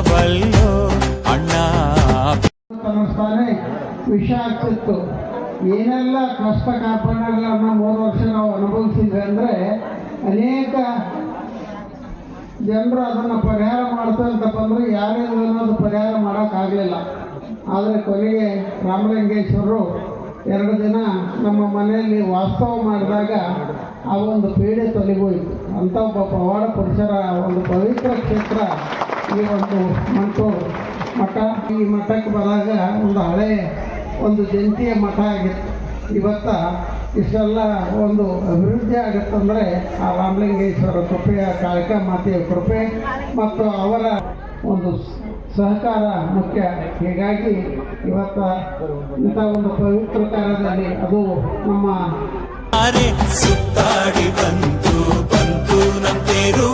ಬಲ್ಲವಲ್ಲೋ ಅಣ್ಣ. ವಿಷ ಆಗ್ತಿತ್ತು. ಏನೆಲ್ಲ ಕಷ್ಟ ಕಾರ್ಪಣ್ಯಗಳನ್ನು 3 ವರ್ಷ ನಾವು ಅನುಭವಿಸಿದ್ವಿ ಅಂದರೆ ಅನೇಕ ಜನರು ಅದನ್ನು ಪರಿಹಾರ ಮಾಡ್ತಾರೆ ಅಂತ ಬಂದರೆ ಯಾರಿಂದ ಅನ್ನೋದು ಪರಿಹಾರ ಮಾಡೋಕ್ಕಾಗಲಿಲ್ಲ. ಆದರೆ ಕೊನೆಗೆ ರಾಮಲಿಂಗೇಶ್ವರರು 2 ದಿನ ನಮ್ಮ ಮನೆಯಲ್ಲಿ ವಾಸ್ತವ ಮಾಡಿದಾಗ ಆ ಒಂದು ಪೀಡೆ ತೊಲಗೋಯಿತು. ಅಂಥ ಒಬ್ಬ ಪವಾಡ ಪುರುಷರ ಒಂದು ಪವಿತ್ರ ಕ್ಷೇತ್ರ ಈ ಒಂದು ಮಂಟೂರು ಮಠ. ಈ ಮಠಕ್ಕೆ ಬಂದಾಗ ಒಂದು ಹಳೆ ಒಂದು ಜಂತಿಯ ಮಠ ಆಗಿತ್ತು. ಇವತ್ತು ಇಷ್ಟೆಲ್ಲ ಒಂದು ಅಭಿವೃದ್ಧಿ ಆಗುತ್ತಂದರೆ ಆ ರಾಮಲಿಂಗೇಶ್ವರ ಕೃಪೆಯ ಕಾಳಿಕಾ ಮಾತೆಯ ಕೃಪೆ ಮತ್ತು ಅವರ ಒಂದು ಸಹಕಾರ ಮುಖ್ಯ. ಹೀಗಾಗಿ ಇವತ್ತು ಇಂಥ ಒಂದು ಪವಿತ್ರ ಕಾರ್ಯದಲ್ಲಿ ಅದು ನಮ್ಮ ಸುತ್ತಾಡಿ ಬಂತು ನಮ್ಮ ತೇರು